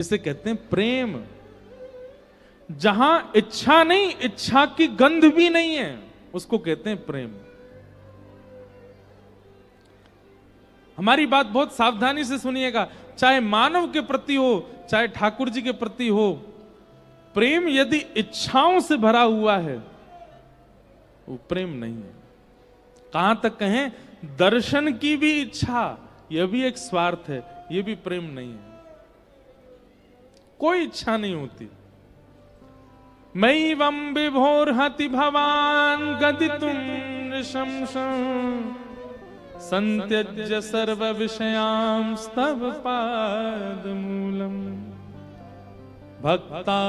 इसे कहते हैं प्रेम। जहां इच्छा नहीं, इच्छा की गंध भी नहीं है, उसको कहते हैं प्रेम। हमारी बात बहुत सावधानी से सुनिएगा, चाहे मानव के प्रति हो, चाहे ठाकुर जी के प्रति हो, प्रेम यदि इच्छाओं से भरा हुआ है वो प्रेम नहीं है। कहां तक कहें, दर्शन की भी इच्छा, यह भी एक स्वार्थ है, यह भी प्रेम नहीं है। कोई इच्छा नहीं होती। मयि वम विभोर्हति भवान गदितुम नृशंसं संत्यज्य सर्व विषयांस्तव पादमूलम भक्ता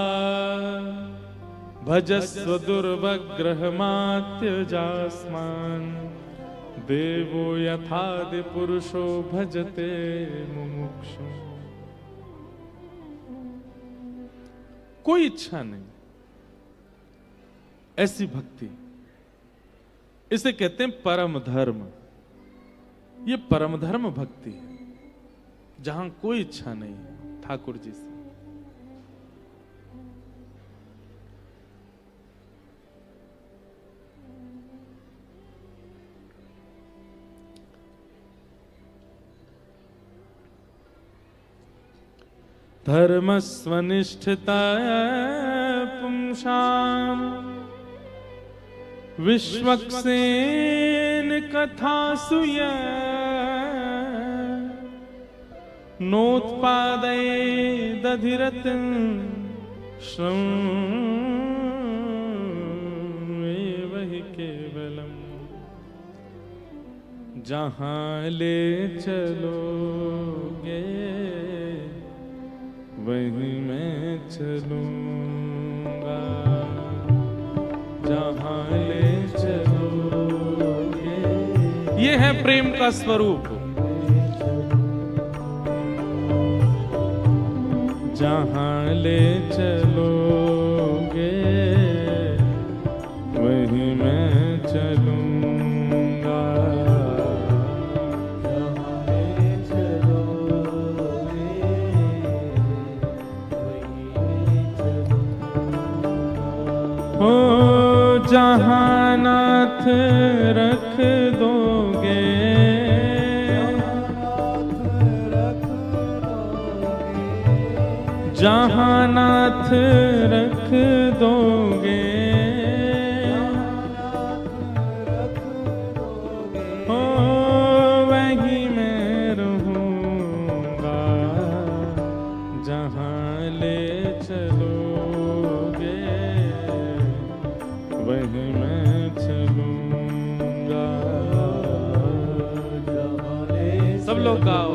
भजस्व दुर्वग्रहमात्यजास्मान् देवो यथादि पुरुषो भजते मुमुक्षु। कोई इच्छा नहीं, ऐसी भक्ति, इसे कहते हैं परम धर्म। ये परम धर्म भक्ति है जहां कोई इच्छा नहीं है ठाकुर जी से। धर्मस्वनिष्ठता पुंसाम विश्वक्सेन कथासु नोत्पादये दधिरतं श्रमेव हि केवलम्। जहां ले चलोगे वहीं मैं चलूंगा, जहां ले चलोगे। ये है प्रेम का स्वरूप। जहां ले चलोगे वहीं मैं चलूंगा, जहां ले चलोगे वहीं मैं चलूंगा। हो जहां नाथ रख दोगे, जहां नाथ रख दोगे, हो वहीं मैं रहूंगा, जहां ले चलोगे वहीं मैं चलूंगा। सब लोग गाओ।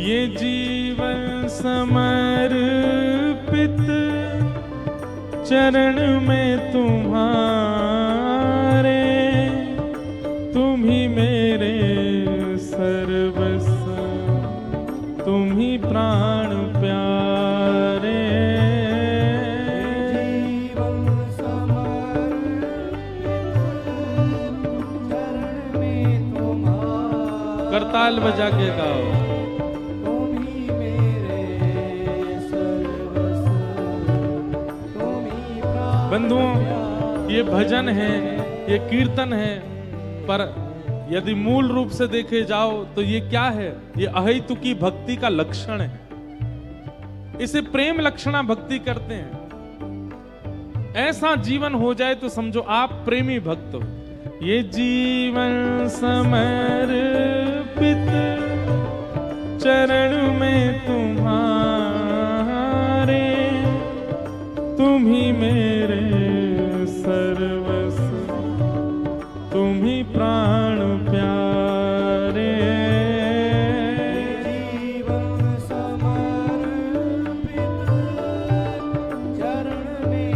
ये जीवन समर्पित चरण में तुम्हारे, तुम ही मेरे सर्वस्व, तुम ही प्राण प्यारे। जीवन समर्पित चरण में तुम्हारे, करताल बजा के गाओ। बंधुओं, ये भजन है, ये कीर्तन है, पर यदि मूल रूप से देखे जाओ तो ये क्या है? ये अहेतुकी भक्ति का लक्षण है। इसे प्रेम लक्षणा भक्ति करते हैं। ऐसा जीवन हो जाए तो समझो आप प्रेमी भक्त हो। ये जीवन समर्पित चरण में तुम्हारे, तुम ही मेरे सर्वस्व, तुम ही प्राण प्यारे। जीवन समर्पित चरण में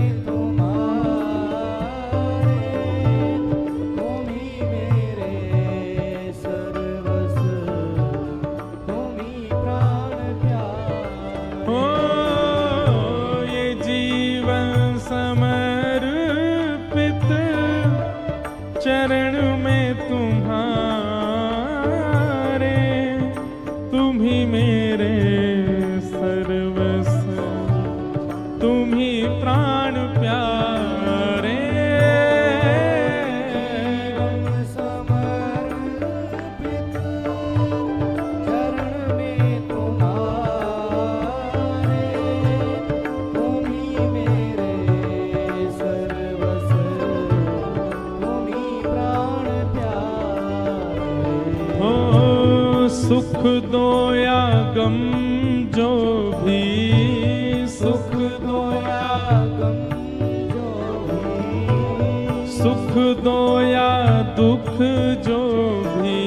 समर्पित चरण में तुम्हारे, तुम ही मेरे सर्वस्व, तुम ही प्राण प्यारे। सुख दो या गम जो भी, सुख दो या गम जो भी, सुख दो या दुख जो भी,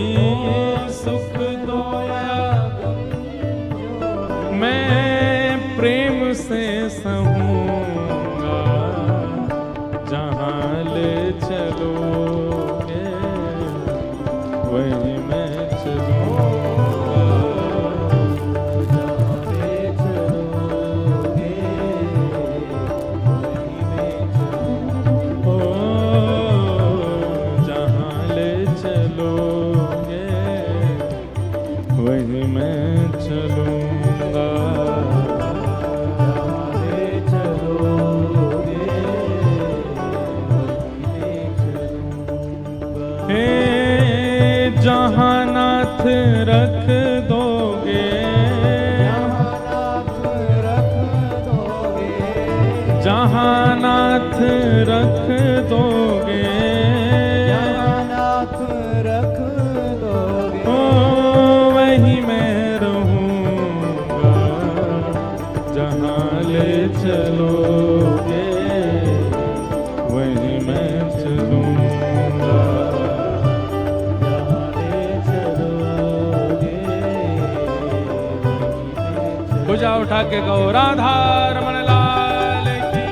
सुख दो या गम जो भी, मैं प्रेम से सहूँगा जहाँ ले चलोगे वहीं मैं चलूँगा। जहाँ नाथ रख दोगे, जहाँ नाथ रख दोगे, ओ वहीं मैं रहूँगा जहाँ ले चलोगे वहीं मैं चलूँगा। भुजा उठा के कहो राधा रमण लाल की।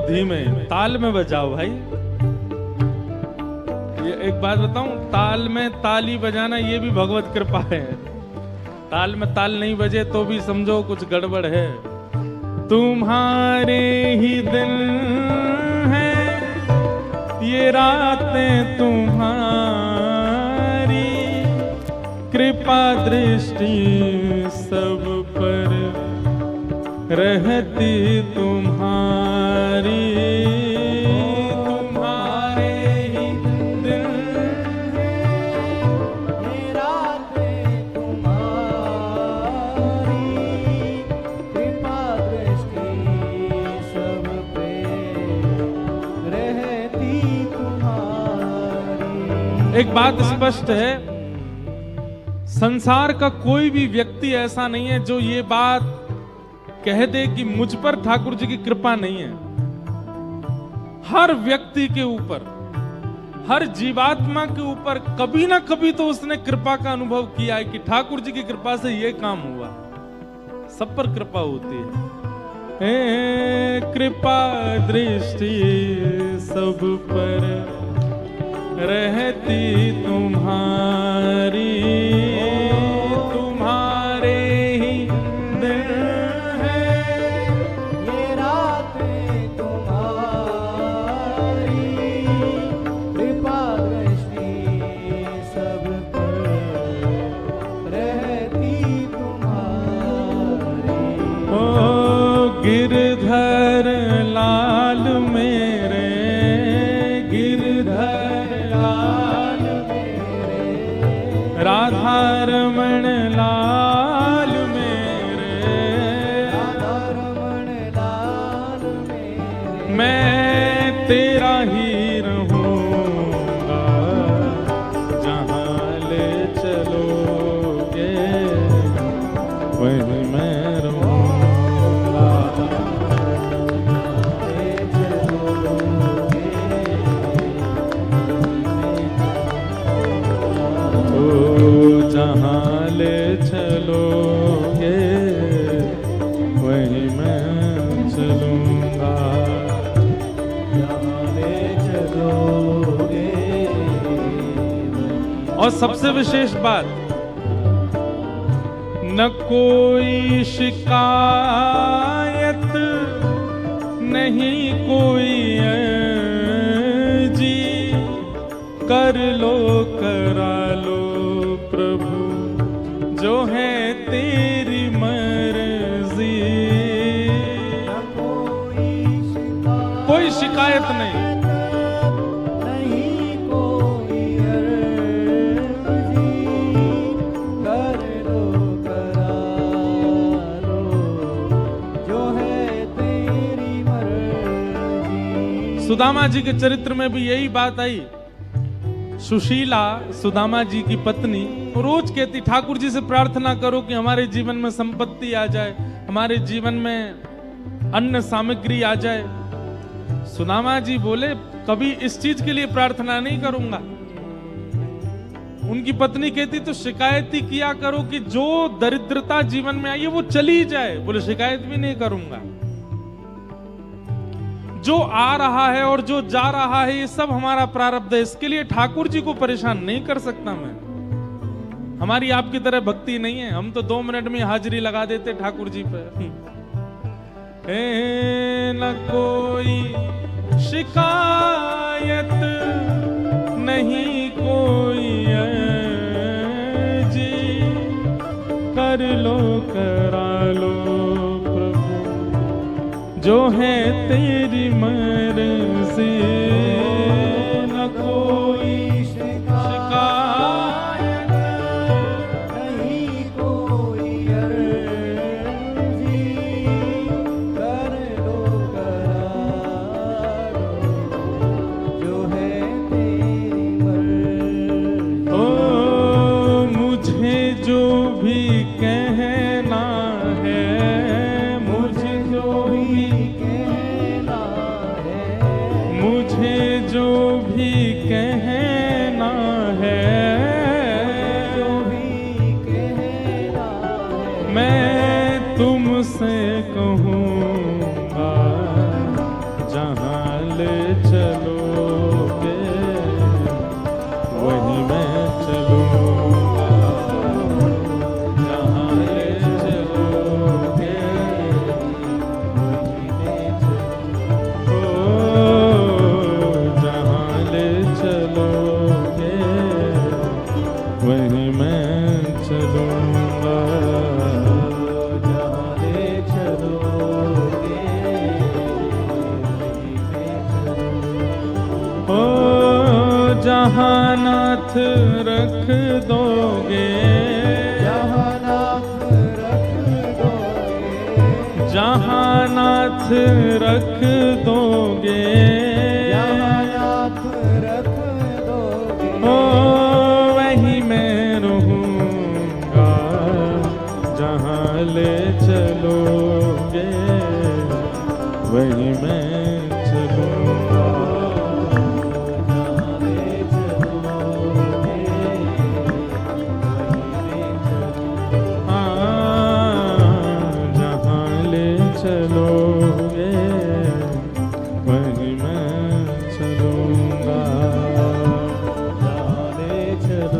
धीमे ताल में बजाओ भाई। ये एक बात बताऊं, ताल में ताली बजाना ये भी भगवत कृपा है। ताल में ताल नहीं बजे तो भी समझो कुछ गड़बड़ है। तुम्हारे ही दिन है ये रातें तुम्हारी, कृपा दृष्टि सब पर रहती तुम्हारी। तुम्हारे ही दिन है ये रातें तुम्हारी, कृपा दृष्टि सब पे रहती तुम्हारी। एक बात स्पष्ट है, संसार का कोई भी व्यक्ति ऐसा नहीं है जो ये बात कह दे कि मुझ पर ठाकुर जी की कृपा नहीं है। हर व्यक्ति के ऊपर, हर जीवात्मा के ऊपर कभी ना कभी तो उसने कृपा का अनुभव किया है कि ठाकुर जी की कृपा से ये काम हुआ। सब पर कृपा होती है। कृपा दृष्टि सब पर रहती तुम्हारी। तुम्हारे ही दिन है ये रातें तुम्हारी, कृपा दृष्टि सब पर रहती तुम्हारी। ओ गिरधर लाल मेरे, गिरधर लाल मेरे, राधा वहीं मैं रहूंगा। ओ जहाँ ले चलोगे वहीं मैं चलूंगा। जहाँ ले चलोगे। और सबसे विशेष बात, न कोई शिकायत नहीं कोई जी, कर लो करा लो प्रभु जो है तेरी मर्जी। कोई शिकायत नहीं, सुदामा जी के चरित्र में भी यही बात आई। सुशीला सुदामा जी की पत्नी रोज कहती, ठाकुर जी से प्रार्थना करो कि हमारे जीवन में संपत्ति आ जाए, हमारे जीवन में अन्न सामग्री आ जाए। सुदामा जी बोले, कभी इस चीज के लिए प्रार्थना नहीं करूंगा। उनकी पत्नी कहती, तो शिकायत ही किया करो कि जो दरिद्रता जीवन में आई है वो चली जाए। बोले, शिकायत भी नहीं करूंगा। जो आ रहा है और जो जा रहा है ये सब हमारा प्रारब्ध है, इसके लिए ठाकुर जी को परेशान नहीं कर सकता मैं। हमारी आपकी तरह भक्ति नहीं है, हम तो 2 मिनट में हाजिरी लगा देते ठाकुर जी पे। न कोई शिकायत नहीं कोई जी, कर लो करा लो जो है तेरी मर्जी। न कोई शिकायत नहीं कोई अर्जी, कर लो करा लो जो है तेरी मर्जी। ओ मुझे जो भी कहना है, मुझे जो भी कहना है, जो भी कहना है, मैं तुमसे कहूँगा। जहाँ ले चलोगे वहीं मैं चलूँगा। जहाँ ले चलोगे वहीं मैं चलूँगा। चलोगे वहीं मैं चलूंगा। जहाँ ले चलोगे वहीं मैं चलूंगा। ओ जहाँ नाथ रख दोगे, जहाँ नाथ रख दोगे, जहाँ नाथ रख दोगे, वहीं मैं रहूंगा। जहाँ ले चलोगे वहीं मैं चलूंगा। जहाँ ले चलोगे जहाँ ले चलोगे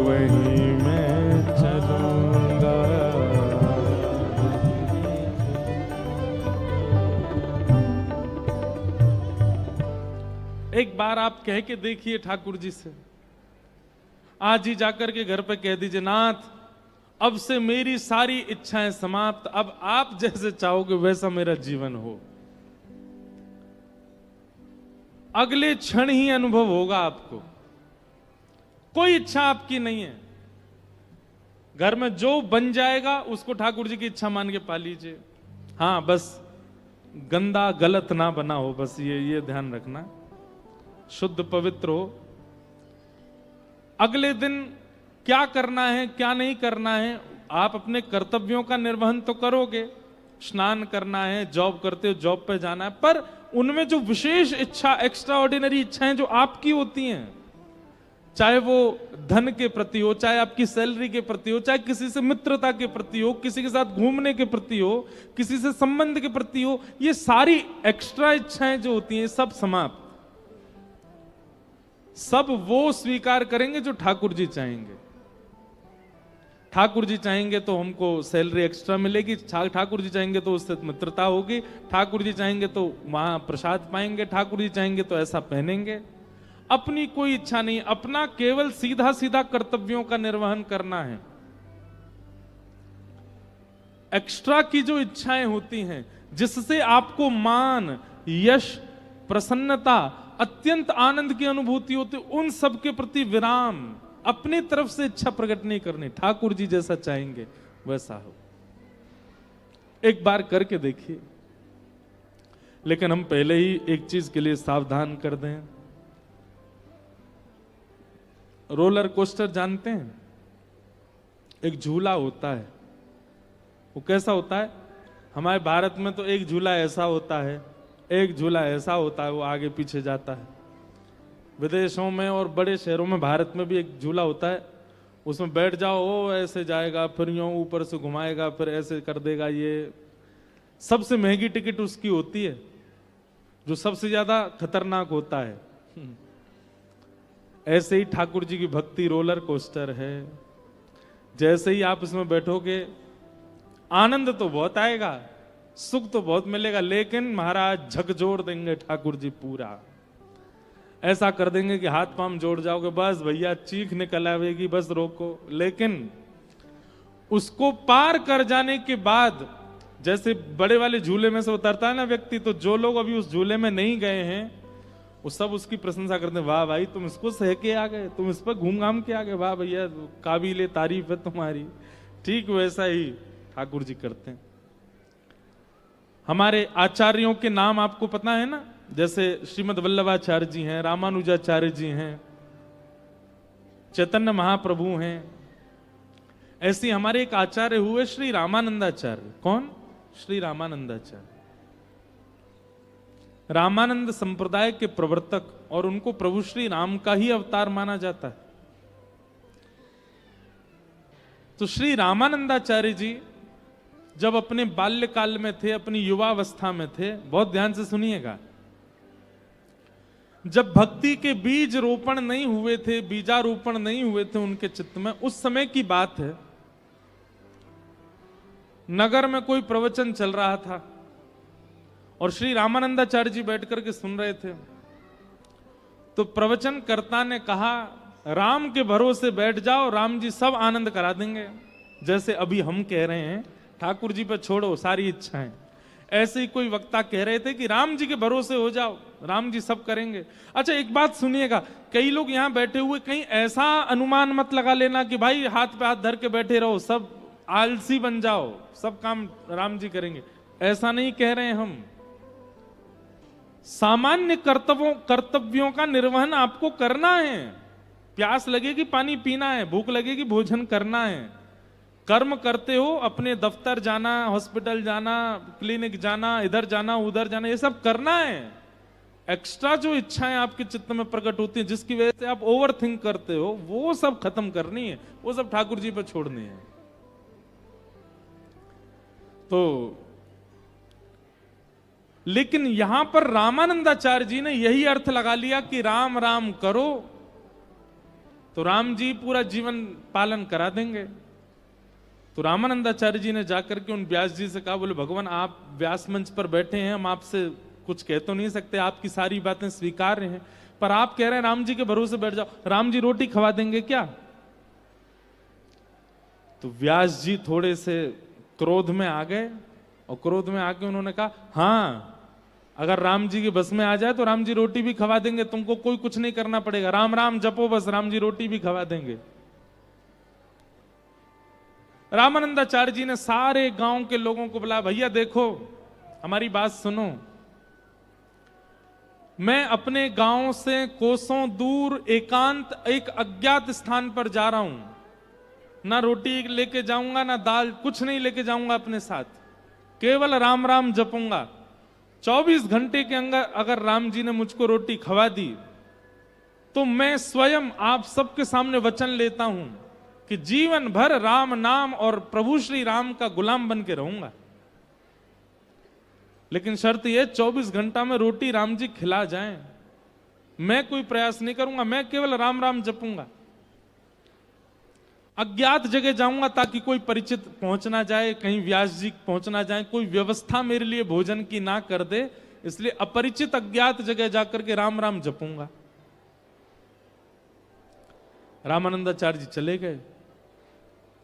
वहीं मैं चलूंगा। एक बार आप कह के देखिए ठाकुर जी से, आज ही जाकर के घर पे कह दीजिए, नाथ अब से मेरी सारी इच्छाएं समाप्त, अब आप जैसे चाहोगे वैसा मेरा जीवन हो। अगले क्षण ही अनुभव होगा आपको, कोई इच्छा आपकी नहीं है। घर में जो बन जाएगा उसको ठाकुर जी की इच्छा मान के पा लीजिए। हाँ, बस गंदा गलत ना बना हो, बस ये ध्यान रखना, शुद्ध पवित्र हो। अगले दिन क्या करना है क्या नहीं करना है, आप अपने कर्तव्यों का निर्वहन तो करोगे, स्नान करना है, जॉब करते हो जॉब पे जाना है, पर उनमें जो विशेष इच्छा, एक्स्ट्रा ऑर्डिनरी इच्छाएं जो आपकी होती हैं, चाहे वो धन के प्रति हो, चाहे आपकी सैलरी के प्रति हो, चाहे किसी से मित्रता के प्रति हो, किसी के साथ घूमने के प्रति हो, किसी से संबंध के प्रति हो, ये सारी एक्स्ट्रा इच्छाएं जो होती हैं सब समाप्त। सब वो स्वीकार करेंगे जो ठाकुर जी चाहेंगे। ठाकुर जी चाहेंगे तो हमको सैलरी एक्स्ट्रा मिलेगी, ठाकुर जी चाहेंगे तो उससे मित्रता होगी, ठाकुर जी चाहेंगे तो वहां प्रसाद पाएंगे, ठाकुर जी चाहेंगे तो ऐसा पहनेंगे। अपनी कोई इच्छा नहीं, अपना केवल सीधा सीधा कर्तव्यों का निर्वहन करना है। एक्स्ट्रा की जो इच्छाएं होती हैं जिससे आपको मान, यश, प्रसन्नता, अत्यंत आनंद की अनुभूति होती, उन सब के प्रति विराम, अपनी तरफ से इच्छा प्रकट नहीं करनी, ठाकुर जी जैसा चाहेंगे वैसा हो। एक बार करके देखिए। लेकिन हम पहले ही एक चीज के लिए सावधान कर दें, रोलर कोस्टर जानते हैं? एक झूला होता है, वो कैसा होता है? हमारे भारत में तो एक झूला ऐसा होता है, एक झूला ऐसा होता है, वो आगे पीछे जाता है। विदेशों में और बड़े शहरों में, भारत में भी एक झूला होता है, उसमें बैठ जाओ वो ऐसे जाएगा, फिर यूं ऊपर से घुमाएगा, फिर ऐसे कर देगा। ये सबसे महंगी टिकट उसकी होती है, जो सबसे ज्यादा खतरनाक होता है। ऐसे ही ठाकुर जी की भक्ति रोलर कोस्टर है। जैसे ही आप इसमें बैठोगे आनंद तो बहुत आएगा, सुख तो बहुत मिलेगा, लेकिन महाराज झकझोर देंगे ठाकुर जी पूरा। ऐसा कर देंगे कि हाथ पांव जोड़ जाओगे, बस भैया चीख निकल आवेगी, बस रोको। लेकिन उसको पार कर जाने के बाद, जैसे बड़े वाले झूले में से उतरता है ना व्यक्ति, तो जो लोग अभी उस झूले में नहीं गए हैं वो सब उसकी प्रशंसा करते हैं, वाह भाई तुम इसको सह के आ गए, तुम इस पर घूम घाम के आ गए, वाह भैया काबिले तारीफ है तुम्हारी। ठीक वैसा ही ठाकुर जी करते हैं। हमारे आचार्यों के नाम आपको पता है ना, जैसे श्रीमद वल्लभाचार्य जी हैं, रामानुजाचार्य जी हैं, चैतन्य महाप्रभु हैं। ऐसे हमारे एक आचार्य हुए श्री रामानंदाचार्य। कौन? श्री रामानंदाचार्य, रामानंद संप्रदाय के प्रवर्तक, और उनको प्रभु श्री राम का ही अवतार माना जाता है। तो श्री रामानंदाचार्य जी जब अपने बाल्यकाल में थे, अपनी युवावस्था में थे, बहुत ध्यान से सुनिएगा, जब भक्ति के बीज रोपण नहीं हुए थे, बीजारोपण नहीं हुए थे उनके चित्त में, उस समय की बात है। नगर में कोई प्रवचन चल रहा था और श्री रामानंदाचार्य जी बैठ करके सुन रहे थे। तो प्रवचनकर्ता ने कहा, राम के भरोसे बैठ जाओ, राम जी सब आनंद करा देंगे। जैसे अभी हम कह रहे हैं ठाकुर जी पे छोड़ो सारी इच्छाएं, ऐसे ही कोई वक्ता कह रहे थे कि राम जी के भरोसे हो जाओ, राम जी सब करेंगे। अच्छा एक बात सुनिएगा, कई लोग यहां बैठे हुए कहीं ऐसा अनुमान मत लगा लेना कि भाई हाथ पे हाथ धर के बैठे रहो, सब आलसी बन जाओ, सब काम राम जी करेंगे। ऐसा नहीं कह रहे हैं हम। सामान्य कर्तव्यों का निर्वहन आपको करना है। प्यास लगेगी पानी पीना है, भूख लगेगी भोजन करना है। कर्म करते हो, अपने दफ्तर जाना, हॉस्पिटल जाना, क्लिनिक जाना, इधर जाना उधर जाना, ये सब करना है। एक्स्ट्रा जो इच्छाएं आपके चित्त में प्रकट होती हैं, जिसकी वजह से आप ओवर थिंक करते हो, वो सब खत्म करनी है, वो सब ठाकुर जी पर छोड़नी है। तो लेकिन यहां पर रामानंदाचार्य जी ने यही अर्थ लगा लिया कि राम राम करो तो राम जी पूरा जीवन पालन करा देंगे। तो रामानंदाचार्य जी ने जाकर के उन व्यास जी से कहा, बोले भगवान आप व्यास मंच पर बैठे हैं, हम आपसे कुछ कह तो नहीं सकते, आपकी सारी बातें स्वीकार रहे हैं, पर आप कह रहे हैं राम जी के भरोसे बैठ जाओ, राम जी रोटी खवा देंगे क्या? तो व्यास जी थोड़े से क्रोध में आ गए और क्रोध में आके उन्होंने कहा, हाँ अगर राम जी के बस में आ जाए तो राम जी रोटी भी खवा देंगे, तुमको कोई कुछ नहीं करना पड़ेगा, राम राम जपो बस, राम जी रोटी भी खवा देंगे। रामानंदाचार्य जी ने सारे गांव के लोगों को बुलाया, भैया देखो हमारी बात सुनो, मैं अपने गांव से कोसों दूर एकांत एक अज्ञात स्थान पर जा रहा हूं, ना रोटी लेके जाऊंगा ना दाल, कुछ नहीं लेके जाऊंगा अपने साथ, केवल राम राम जपूंगा। 24 घंटे के अंदर अगर राम जी ने मुझको रोटी खवा दी तो मैं स्वयं आप सबके सामने वचन लेता हूं कि जीवन भर राम नाम और प्रभु श्री राम का गुलाम बन के रहूंगा। लेकिन शर्त यह 24 घंटा में रोटी राम जी खिला जाएं, मैं कोई प्रयास नहीं करूंगा, मैं केवल राम राम जपूंगा। अज्ञात जगह जाऊंगा ताकि कोई परिचित पहुंच ना जाए, कहीं व्यास जी पहुंच ना जाए, कोई व्यवस्था मेरे लिए भोजन की ना कर दे, इसलिए अपरिचित अज्ञात जगह जाकर के राम राम जपूंगा। रामानंदाचार्य जी चले गए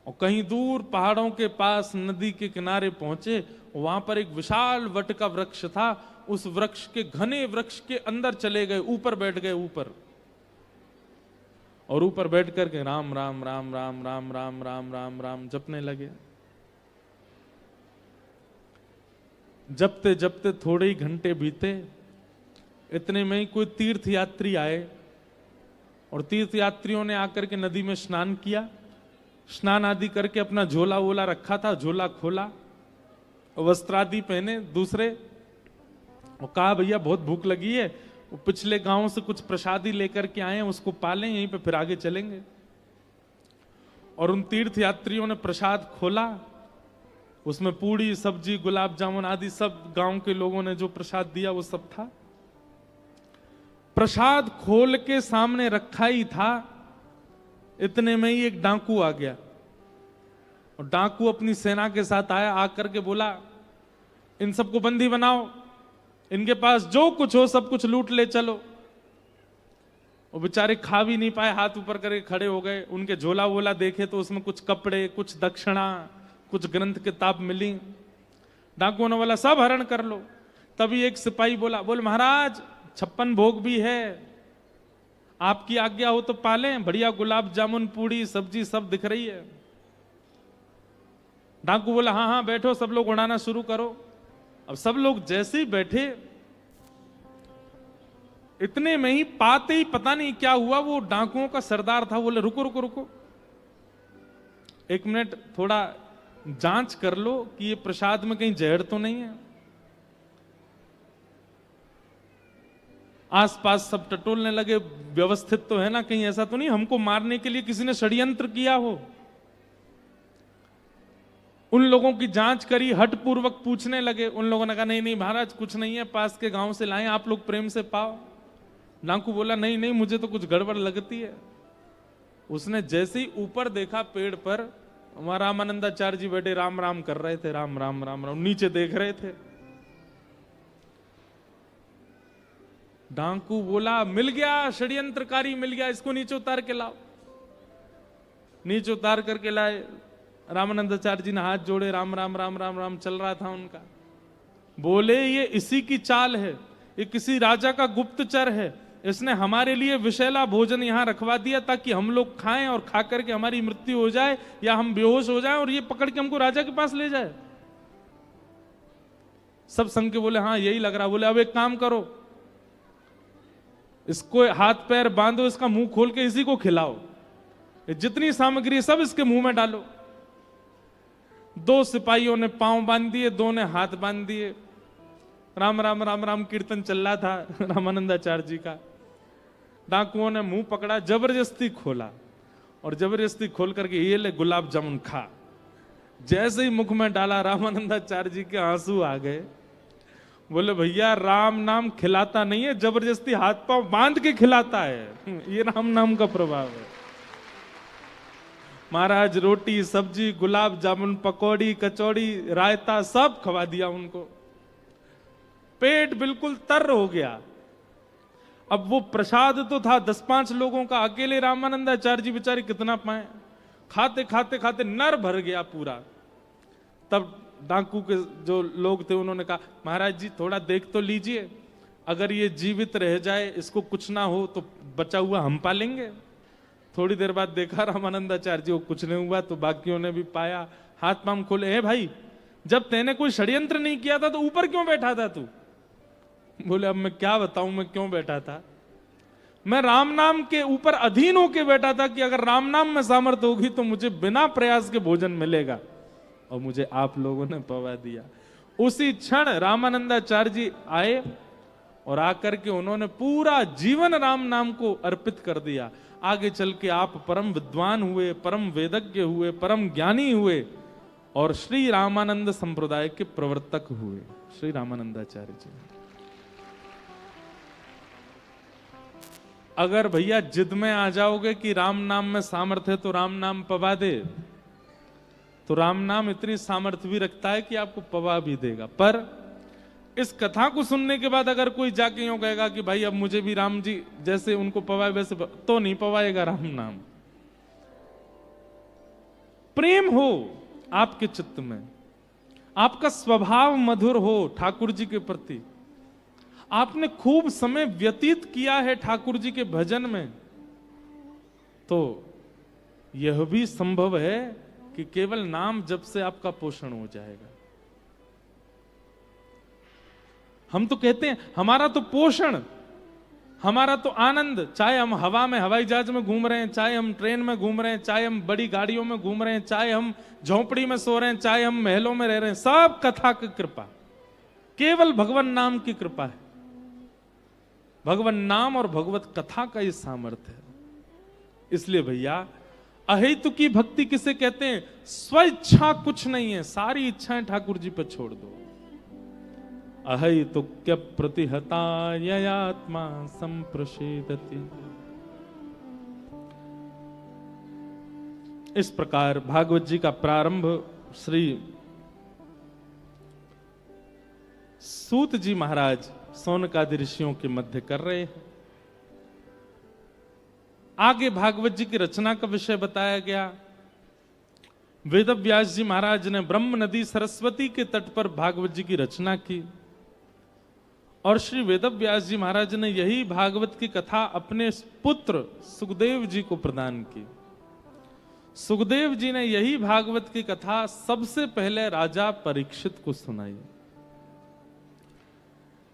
और कहीं दूर पहाड़ों के पास नदी के किनारे पहुंचे, वहां पर एक विशाल वट का वृक्ष था, उस वृक्ष के घने वृक्ष के अंदर चले गए, ऊपर बैठ गए ऊपर, और ऊपर बैठ करके राम राम राम राम राम राम राम राम राम जपने लगे। जपते जपते थोड़े ही घंटे बीते, इतने में ही कोई तीर्थ यात्री आए और तीर्थ यात्रियों ने आकर के नदी में स्नान किया। स्नान आदि करके अपना झोला वोला रखा था, झोला खोला, वस्त्र आदि पहने दूसरे, और कहा भैया बहुत भूख लगी है, वो पिछले गांव से कुछ प्रसादी लेकर के आए हैं, उसको पालें, यहीं पे फिर आगे चलेंगे। और उन तीर्थ यात्रियों ने प्रसाद खोला, उसमें पूड़ी सब्जी गुलाब जामुन आदि सब गांव के लोगों ने जो प्रसाद दिया वो सब था। प्रसाद खोल के सामने रखा ही था, इतने में ही एक डाकू आ गया, और डाकू अपनी सेना के साथ आया, आकर के बोला इन सबको बंदी बनाओ, इनके पास जो कुछ हो सब कुछ लूट ले चलो। वो बेचारे खा भी नहीं पाए, हाथ ऊपर करके खड़े हो गए। उनके झोला वोला देखे तो उसमें कुछ कपड़े, कुछ दक्षिणा, कुछ ग्रंथ किताब मिली। डाकुओं ने बोला सब हरण कर लो। तभी एक सिपाही बोला, बोल महाराज 56 भोग भी है, आपकी आज्ञा हो तो पालें, बढ़िया गुलाब जामुन पूड़ी सब्जी सब दिख रही है। डाकू बोला हाँ हाँ बैठो, सब लोग उड़ाना शुरू करो। अब सब लोग जैसे ही बैठे, इतने में ही पाते ही पता नहीं क्या हुआ, वो डाकुओं का सरदार था, बोले रुको रुको रुको, 1 मिनट थोड़ा जांच कर लो कि ये प्रसाद में कहीं जहर तो नहीं है। आसपास सब टटोलने लगे, व्यवस्थित तो है ना, कहीं ऐसा तो नहीं हमको मारने के लिए किसी ने षड्यंत्र किया हो। उन लोगों की जांच करी, हट पूर्वक पूछने लगे। उन लोगों ने कहा नहीं नहीं महाराज कुछ नहीं है, पास के गांव से लाए, आप लोग प्रेम से पाओ। डाकू बोला नहीं नहीं मुझे तो कुछ गड़बड़ लगती है। उसने जैसे ही ऊपर देखा पेड़ पर, वहां रामानंदाचार्य जी बैठे राम राम कर रहे थे, राम राम राम राम, नीचे देख रहे थे। डाकू बोला मिल गया, षड्यंत्रकारी मिल गया, इसको नीचे उतार के लाओ। नीचे उतार करके लाए। रामानंदाचार्य जी ने हाथ जोड़े, राम राम राम राम राम चल रहा था उनका। बोले ये इसी की चाल है, ये किसी राजा का गुप्तचर है, इसने हमारे लिए विषैला भोजन यहां रखवा दिया ताकि हम लोग खाएं और खा करके हमारी मृत्यु हो जाए या हम बेहोश हो जाएं और ये पकड़ के हमको राजा के पास ले जाए। सब संग के बोले हाँ यही लग रहा। बोले अब एक काम करो, इसको हाथ पैर बांधो, इसका मुंह खोल के इसी को खिलाओ, जितनी सामग्री सब इसके मुंह में डालो। 2 सिपाहियों ने पांव बांध दिए, 2 ने हाथ बांध दिए। राम राम राम राम कीर्तन चल रहा था रामानंदाचार्य जी का। डाकुओं ने मुंह पकड़ा, जबरदस्ती खोला, और जबरदस्ती खोल करके ये ले गुलाब जामुन खा। जैसे ही मुख में डाला, रामानंदाचार्य जी के आंसू आ गए। बोले भैया राम नाम खिलाता नहीं है, जबरदस्ती हाथ पांव बांध के खिलाता है, ये राम नाम का प्रभाव है। महाराज रोटी सब्जी गुलाब जामुन पकौड़ी कचौड़ी रायता सब खवा दिया उनको। पेट बिल्कुल तर हो गया। अब वो प्रसाद तो था 10-5 लोगों का, अकेले रामानंदाचार्य जी बेचारे कितना पाए। खाते खाते खाते नर भर गया पूरा। तब डाकू के जो लोग थे उन्होंने कहा महाराज जी थोड़ा देख तो लीजिए, अगर ये जीवित रह जाए, इसको कुछ ना हो तो बचा हुआ हम पालेंगे। थोड़ी देर बाद देखा रामानंदाचार्य जी को कुछ नहीं हुआ, तो बाकियों ने भी पाया, हाथ पांव खोले, हे भाई जब तेने कोई षड्यंत्र नहीं किया था तो ऊपर क्यों बैठा था तू? बोले अब मैं क्या बताऊं मैं क्यों बैठा था। मैं राम नाम के ऊपर अधीन होके बैठा था कि अगर राम नाम में सामर्थ्य होगी तो मुझे बिना प्रयास के भोजन मिलेगा, और मुझे आप लोगों ने पवा दिया। उसी क्षण रामानंदाचार्य जी आए और आकर के उन्होंने पूरा जीवन राम नाम को अर्पित कर दिया। आगे चल के आप परम विद्वान हुए, परम वेदज्ञ हुए, परम ज्ञानी हुए और श्री रामानंद संप्रदाय के प्रवर्तक हुए, श्री रामानंदाचार्य जी। अगर भैया जिद में आ जाओगे कि राम नाम में सामर्थ्य है तो राम नाम पवा दे, तो राम नाम इतनी सामर्थ्य भी रखता है कि आपको पवा भी देगा। पर इस कथा को सुनने के बाद अगर कोई जाके यूं कहेगा कि भाई अब मुझे भी राम जी जैसे उनको पवाए वैसे तो नहीं पवाएगा राम नाम। प्रेम हो आपके चित्त में, आपका स्वभाव मधुर हो ठाकुर जी के प्रति, आपने खूब समय व्यतीत किया है ठाकुर जी के भजन में, तो यह भी संभव है कि केवल नाम जप से आपका पोषण हो जाएगा। हम तो कहते हैं हमारा तो पोषण, हमारा तो आनंद, चाहे हम हवा में हवाई जहाज में घूम रहे हैं, चाहे हम ट्रेन में घूम रहे हैं, चाहे हम बड़ी गाड़ियों में घूम रहे हैं, चाहे हम झोंपड़ी में सो रहे हैं, चाहे हम महलों में रह रहे हैं, सब कथा की कृपा, केवल भगवान नाम की कृपा है। भगवान नाम और भगवत कथा का ये सामर्थ्य है। इसलिए भैया अहेतु की भक्ति किसे कहते हैं? स्वेच्छा कुछ नहीं है, सारी इच्छाएं ठाकुर जी पर छोड़ दो। अहेतुक्य प्रतिहता ययात्मा संप्रसेदति। इस प्रकार भागवत जी का प्रारंभ श्री सूत जी महाराज सौनकादि ऋषियों के मध्य कर रहे हैं। आगे भागवत जी की रचना का विषय बताया गया। वेद व्यास जी महाराज ने ब्रह्म नदी सरस्वती के तट पर भागवत जी की रचना की और श्री वेद व्यास जी महाराज ने यही भागवत की कथा अपने पुत्र सुखदेव जी को प्रदान की। सुखदेव जी ने यही भागवत की कथा सबसे पहले राजा परीक्षित को सुनाई।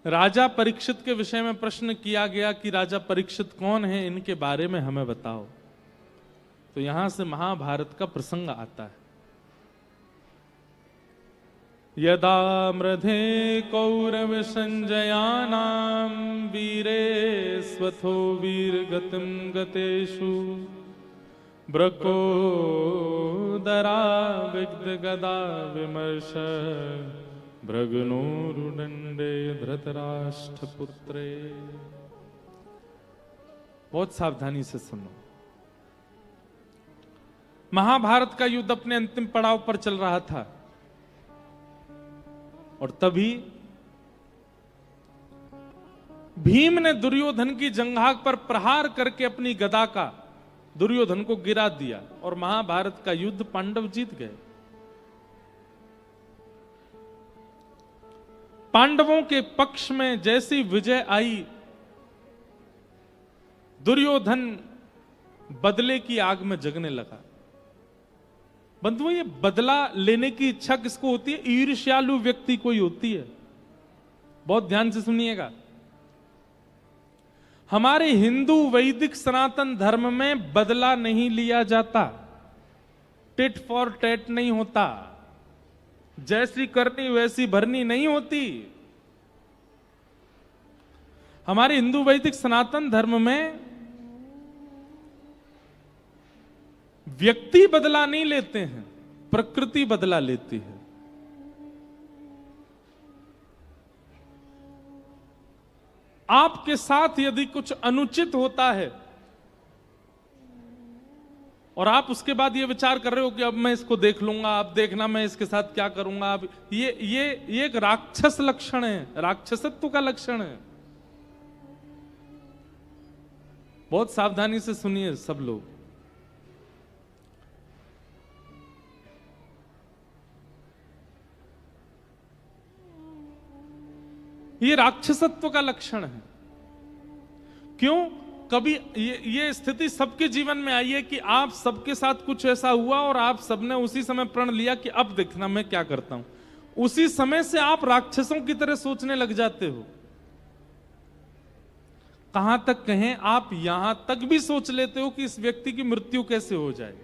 राजा परीक्षित के विषय में प्रश्न किया गया कि राजा परीक्षित कौन है, इनके बारे में हमें बताओ। तो यहां से महाभारत का प्रसंग आता है। यदा मृधे कौरव संजयानाम वीरे स्वथो वीरगतिम गतेषु ब्रको दरा विग्ध गदा विमर्श भृगनोरुदंडे धृतराष्ट्र पुत्रे। बहुत सावधानी से सुनो। महाभारत का युद्ध अपने अंतिम पड़ाव पर चल रहा था और तभी भीम ने दुर्योधन की जंघा पर प्रहार करके अपनी गदा का दुर्योधन को गिरा दिया और महाभारत का युद्ध पांडव जीत गए। पांडवों के पक्ष में जैसी विजय आई, दुर्योधन बदले की आग में जगने लगा। बंधुओं, ये बदला लेने की इच्छा किसको होती है? ईर्ष्यालु व्यक्ति को ही होती है। बहुत ध्यान से सुनिएगा। हमारे हिंदू वैदिक सनातन धर्म में बदला नहीं लिया जाता, टिट फॉर टैट नहीं होता, जैसी करनी वैसी भरनी नहीं होती। हमारे हिंदू वैदिक सनातन धर्म में व्यक्ति बदला नहीं लेते हैं, प्रकृति बदला लेती है। आपके साथ यदि कुछ अनुचित होता है और आप उसके बाद ये विचार कर रहे हो कि अब मैं इसको देख लूंगा, अब देखना मैं इसके साथ क्या करूंगा, अब ये एक राक्षस लक्षण है, राक्षसत्व का लक्षण है। बहुत सावधानी से सुनिए सब लोग। ये राक्षसत्व का लक्षण है। क्यों? कभी ये स्थिति सबके जीवन में आई है कि आप सबके साथ कुछ ऐसा हुआ और आप सबने उसी समय प्रण लिया कि अब देखना मैं क्या करता हूं। उसी समय से आप राक्षसों की तरह सोचने लग जाते हो। कहां तक कहें, आप यहां तक भी सोच लेते हो कि इस व्यक्ति की मृत्यु कैसे हो जाए।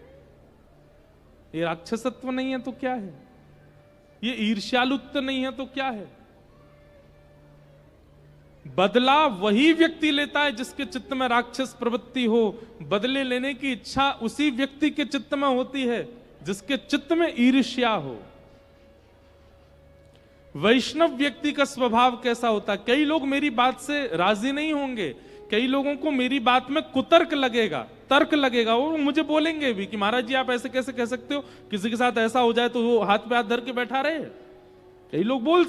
ये राक्षसत्व नहीं है तो क्या है? ये ईर्ष्यालुत्व नहीं है तो क्या है? बदला वही व्यक्ति लेता है जिसके चित्त में राक्षस प्रवृत्ति हो। बदले लेने की इच्छा उसी व्यक्ति के चित्त में होती है जिसके चित्त में ईर्ष्या हो। वैष्णव व्यक्ति का स्वभाव कैसा होता है? कई लोग मेरी बात से राजी नहीं होंगे, कई लोगों को मेरी बात में कुतर्क लगेगा, तर्क लगेगा, और मुझे बोलेंगे भी कि महाराज जी आप ऐसे कैसे कह सकते हो, किसी के साथ ऐसा हो जाए तो वो हाथ पे हाथ धर के बैठा रहे। कई लोग बोल